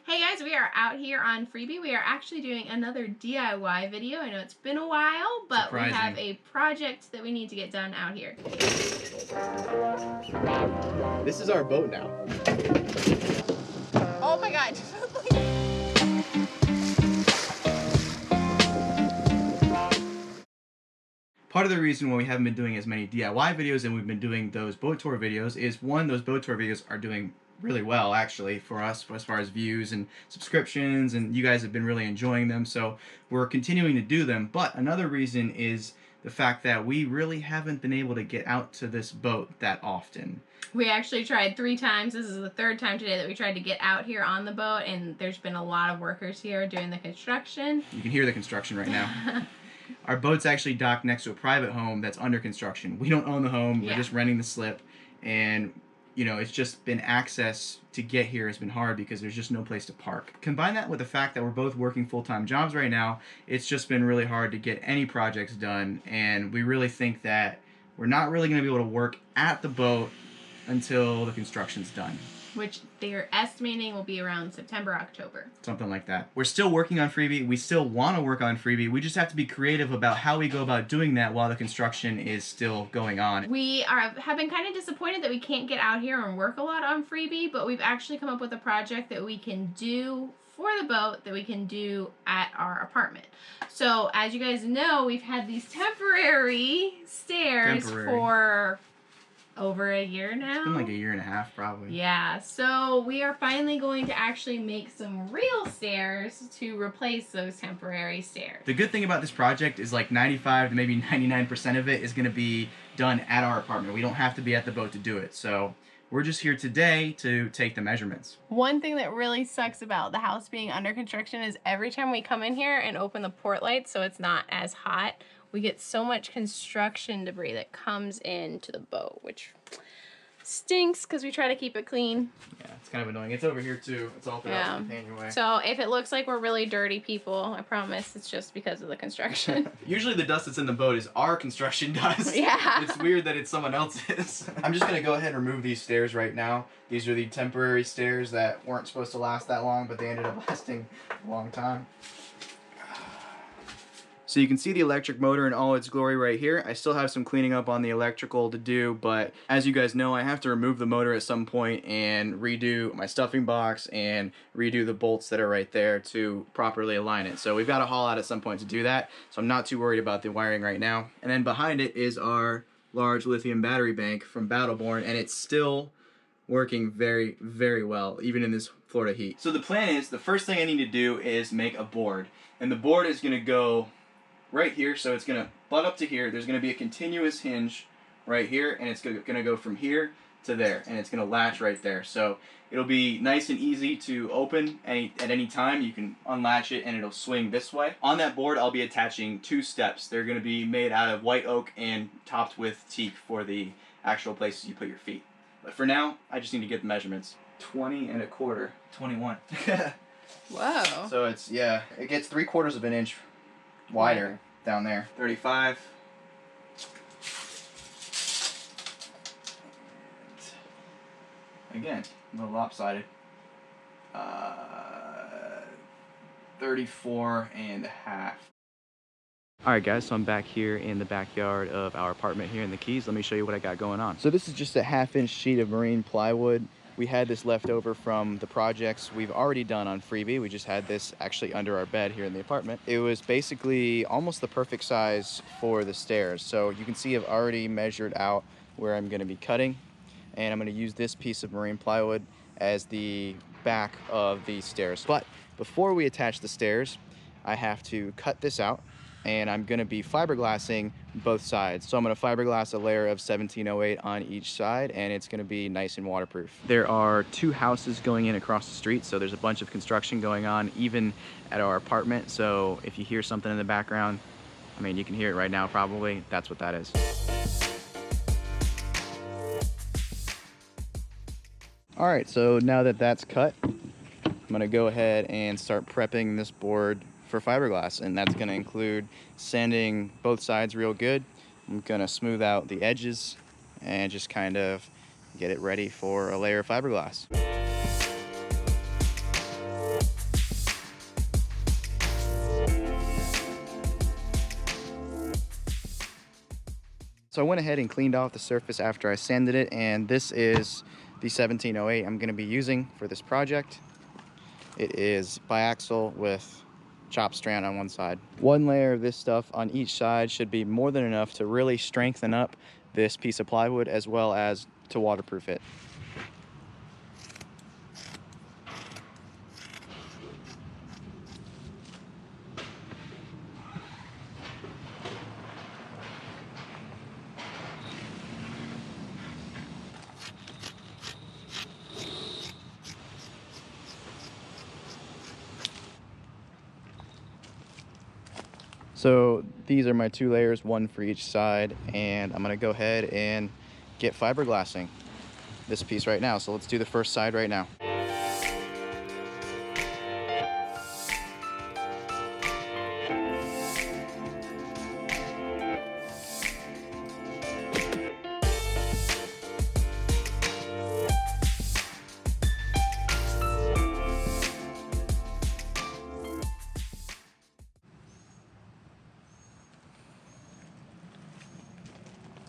Hey guys, we are out here on Freebie. We are actually doing another DIY video. I know it's been a while, but we have a project that we need to get done out here. This is our boat now. Oh my god. Part of the reason why we haven't been doing as many DIY videos and we've been doing those boat tour videos is, one, those boat tour videos are doing really well actually for us as far as views and subscriptions, and you guys have been really enjoying them, so we're continuing to do them. But another reason is the fact that we really haven't been able to get out to this boat that often. We actually tried 3 times. This is the 3rd time today that we tried to get out here on the boat, and there's been a lot of workers here doing the construction. You can hear the construction right now. Our boat's actually docked next to a private home that's under construction. We don't own the home. We're just renting the slip. And, you know, it's just been access to get here has been hard because there's just no place to park. Combine that with the fact that we're both working full-time jobs right now, it's just been really hard to get any projects done. And we really think that we're not really going to be able to work at the boat until the construction's done, which they're estimating will be around September, October. Something like that. We're still working on Freebie. We still want to work on Freebie. We just have to be creative about how we go about doing that while the construction is still going on. We have been kind of disappointed that we can't get out here and work a lot on Freebie, but we've actually come up with a project that we can do for the boat that we can do at our apartment. So as you guys know, we've had these temporary stairs for over a year now. It's been like a year and a half probably. Yeah, so we are finally going to actually make some real stairs to replace those temporary stairs. The good thing about this project is like 95 to maybe 99% of it is going to be done at our apartment. We don't have to be at the boat to do it. So we're just here today to take the measurements. One thing that really sucks about the house being under construction is every time we come in here and open the port light so it's not as hot, we get so much construction debris that comes into the boat, which stinks because we try to keep it clean. Yeah, it's kind of annoying. It's over here too. It's all throughout Companionway. So if it looks like we're really dirty people, I promise it's just because of the construction. Usually the dust that's in the boat is our construction dust. Yeah. It's weird that it's someone else's. I'm just going to go ahead and remove these stairs right now. These are the temporary stairs that weren't supposed to last that long, but they ended up lasting a long time. So you can see the electric motor in all its glory right here. I still have some cleaning up on the electrical to do, but as you guys know, I have to remove the motor at some point and redo my stuffing box and redo the bolts that are right there to properly align it. So we've got to haul out at some point to do that, so I'm not too worried about the wiring right now. And then behind it is our large lithium battery bank from Battleborn, and it's still working very, very well, even in this Florida heat. So the plan is, the first thing I need to do is make a board, and the board is going to go right here, so it's going to butt up to here. There's going to be a continuous hinge right here, and it's going to go from here to there, and it's going to latch right there. So it'll be nice and easy to open at any time. You can unlatch it and it'll swing this way. On that board, I'll be attaching 2 steps. They're going to be made out of white oak and topped with teak for the actual places you put your feet. But for now, I just need to get the measurements. 20 1/4, 21. Whoa. So it's, yeah, it gets 3/4 of an inch wider down there. 35. And again, a little lopsided. 34 1/2. Alright guys, so I'm back here in the backyard of our apartment here in the Keys. Let me show you what I got going on. So this is just a 1/2-inch sheet of marine plywood. We had this left over from the projects we've already done on Freebie. We just had this actually under our bed here in the apartment. It was basically almost the perfect size for the stairs. So you can see I've already measured out where I'm going to be cutting, and I'm going to use this piece of marine plywood as the back of the stairs. But before we attach the stairs, I have to cut this out, and I'm going to be fiberglassing both sides. So I'm going to fiberglass a layer of 1708 on each side, and it's going to be nice and waterproof. There are 2 houses going in across the street, so there's a bunch of construction going on even at our apartment. So if you hear something in the background, I mean, you can hear it right now probably. That's what that is. All right, so now that that's cut, I'm going to go ahead and start prepping this board for fiberglass, and that's going to include sanding both sides real good. I'm going to smooth out the edges and just kind of get it ready for a layer of fiberglass. So I went ahead and cleaned off the surface after I sanded it, and this is the 1708 I'm going to be using for this project. It is biaxial with chop strand on one side. One layer of this stuff on each side should be more than enough to really strengthen up this piece of plywood as well as to waterproof it. So these are my 2 layers, one for each side, and I'm gonna go ahead and get fiberglassing this piece right now. So let's do the first side right now.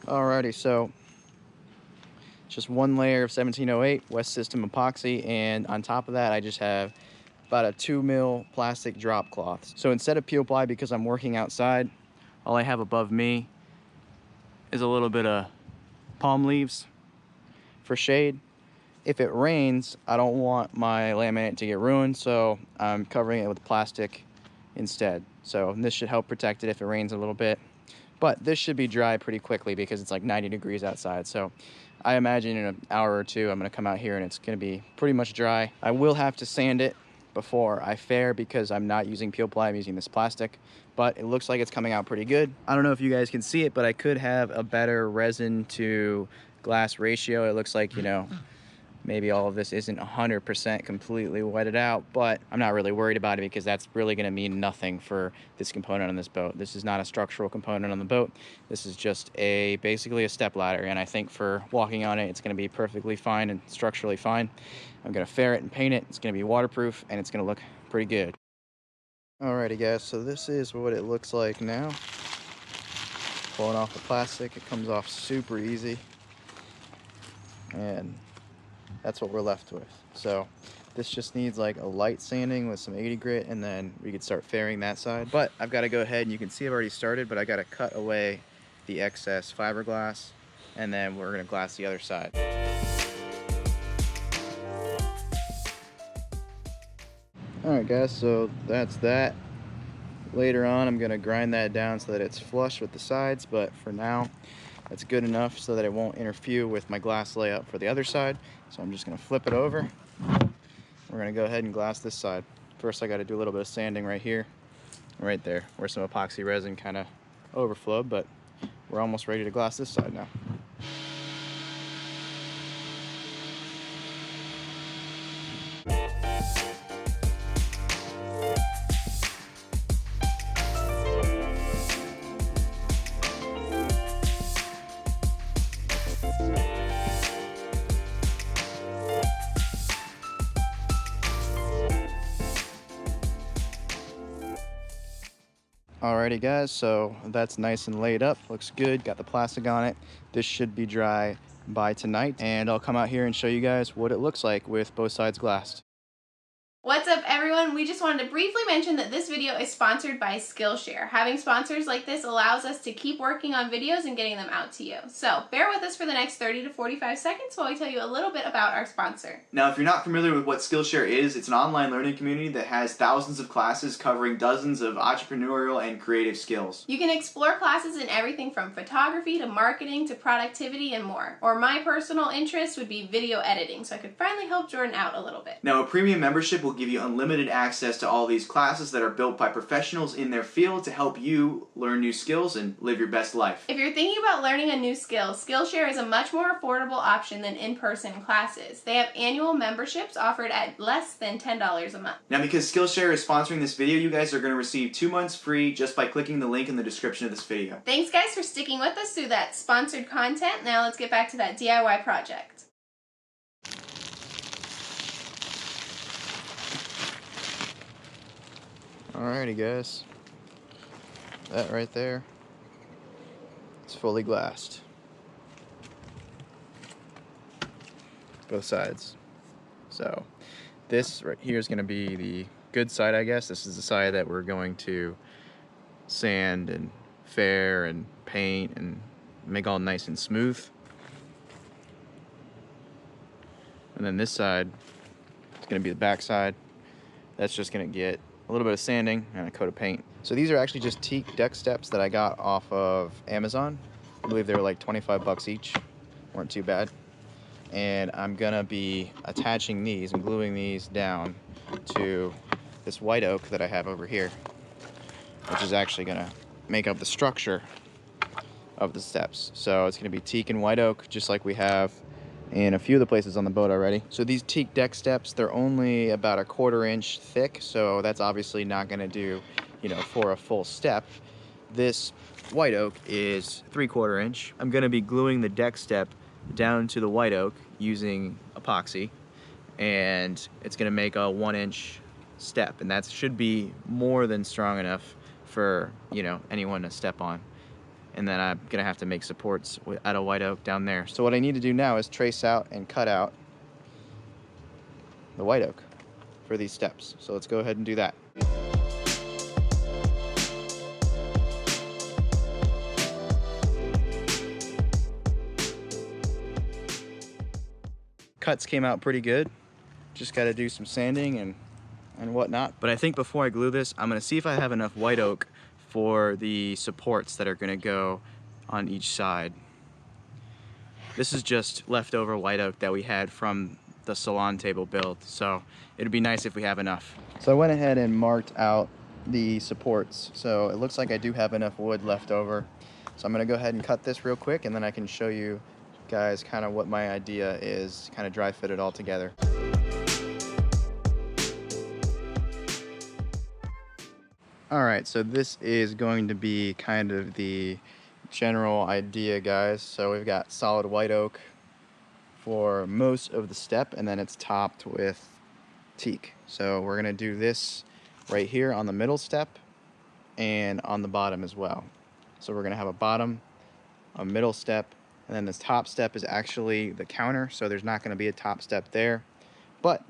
Alrighty, so just one layer of 1708 West System epoxy, and on top of that I just have about a 2 mil plastic drop cloth. So instead of peel ply, because I'm working outside, all I have above me is a little bit of palm leaves for shade. If it rains, I don't want my laminate to get ruined, so I'm covering it with plastic instead. So this should help protect it if it rains a little bit. But this should be dry pretty quickly because it's like 90 degrees outside. So I imagine in an hour or two, I'm gonna come out here and it's gonna be pretty much dry. I will have to sand it before I fair because I'm not using peel ply, I'm using this plastic. But it looks like it's coming out pretty good. I don't know if you guys can see it, but I could have a better resin to glass ratio. It looks like, you know, maybe all of this isn't 100% completely wetted out, but I'm not really worried about it because that's really going to mean nothing for this component on this boat. This is not a structural component on the boat. This is just basically a step ladder, and I think for walking on it, it's going to be perfectly fine and structurally fine. I'm going to fair it and paint it. It's going to be waterproof, and it's going to look pretty good. Alrighty guys, so this is what it looks like now. Pulling off the plastic, it comes off super easy, and that's what we're left with. So this just needs like a light sanding with some 80 grit, and then we could start fairing that side. But I've got to go ahead, and you can see I've already started, but I got to cut away the excess fiberglass, and then we're going to glass the other side. Alright guys, so that's that. Later on I'm going to grind that down so that it's flush with the sides, but for now that's good enough so that it won't interfere with my glass layout for the other side. So I'm just going to flip it over. We're going to go ahead and glass this side. First I got to do a little bit of sanding right here, right there, where some epoxy resin kind of overflowed, but we're almost ready to glass this side now. Alrighty guys, so that's nice and laid up, looks good, got the plastic on it. This should be dry by tonight, and I'll come out here and show you guys what it looks like with both sides glassed. What's up everyone? We just wanted to briefly mention that this video is sponsored by Skillshare. Having sponsors like this allows us to keep working on videos and getting them out to you. So bear with us for the next 30 to 45 seconds while we tell you a little bit about our sponsor. Now, if you're not familiar with what Skillshare is, it's an online learning community that has thousands of classes covering dozens of entrepreneurial and creative skills. You can explore classes in everything from photography to marketing to productivity and more. Or my personal interest would be video editing, so I could finally help Jordan out a little bit. Now, a premium membership will give you unlimited access to all these classes that are built by professionals in their field to help you learn new skills and live your best life. If you're thinking about learning a new skill, Skillshare is a much more affordable option than in-person classes. They have annual memberships offered at less than $10 a month. Now, because Skillshare is sponsoring this video, you guys are going to receive 2 months free just by clicking the link in the description of this video. Thanks guys for sticking with us through that sponsored content. Now let's get back to that DIY project. Alrighty guys, that right there, it's fully glassed. Both sides. So this right here is going to be the good side, I guess. This is the side that we're going to sand and fair and paint and make all nice and smooth. And then this side is going to be the back side. That's just going to get a little bit of sanding and a coat of paint. So these are actually just teak deck steps that I got off of Amazon. I believe they were like 25 bucks each. Weren't too bad. And I'm gonna be attaching these and gluing these down to this white oak that I have over here, which is actually gonna make up the structure of the steps. So it's gonna be teak and white oak, just like we have in a few of the places on the boat already. So these teak deck steps, they're only about a 1/4 inch thick, so that's obviously not gonna do, you know, for a full step. This white oak is 3/4 inch. I'm gonna be gluing the deck step down to the white oak using epoxy, and it's going to make a 1 inch step, and that should be more than strong enough for, you know, anyone to step on. And then I'm going to have to make supports out of white oak down there. So what I need to do now is trace out and cut out the white oak for these steps. So let's go ahead and do that. Cuts came out pretty good. Just got to do some sanding and whatnot. But I think before I glue this, I'm going to see if I have enough white oak for the supports that are going to go on each side. This is just leftover white oak that we had from the salon table build, so it'd be nice if we have enough. So I went ahead and marked out the supports, so it looks like I do have enough wood left over. So I'm going to go ahead and cut this real quick, and then I can show you guys kind of what my idea is, kind of dry fit it all together. Alright, so this is going to be kind of the general idea, guys. So we've got solid white oak for most of the step, and then it's topped with teak. So we're going to do this right here on the middle step and on the bottom as well. So we're going to have a bottom, a middle step, and then this top step is actually the counter, so there's not going to be a top step there. But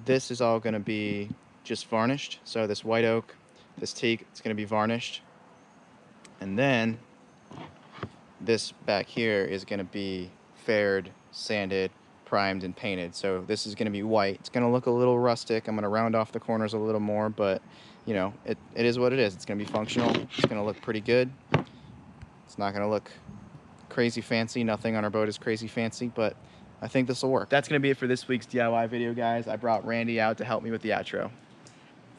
this is all going to be just varnished. So this white oak, this teak, it's going to be varnished. And then this back here is going to be faired, sanded, primed, and painted. So this is going to be white. It's going to look a little rustic. I'm going to round off the corners a little more, but you know, it is what it is. It's going to be functional. It's going to look pretty good. It's not going to look crazy fancy. Nothing on our boat is crazy fancy, but I think this will work. That's going to be it for this week's DIY video, guys. I brought Randy out to help me with the outro.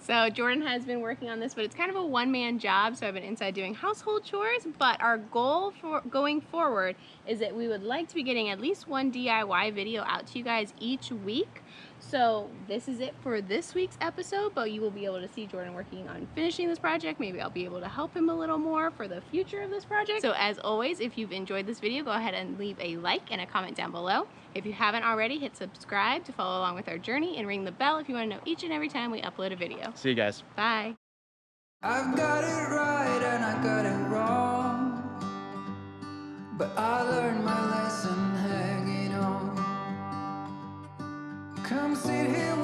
So Jordan has been working on this, but it's kind of a one-man job, so I've been inside doing household chores, but our goal for going forward is that we would like to be getting at least one DIY video out to you guys each week. So this is it for this week's episode, but you will be able to see Jordan working on finishing this project. Maybe I'll be able to help him a little more for the future of this project. So as always, if you've enjoyed this video, go ahead and leave a like and a comment down below. If you haven't already, hit subscribe to follow along with our journey and ring the bell if you want to know each and every time we upload a video. See you guys. Bye. I've got it right and I got it wrong, but I learned my lesson hanging on. Come sit here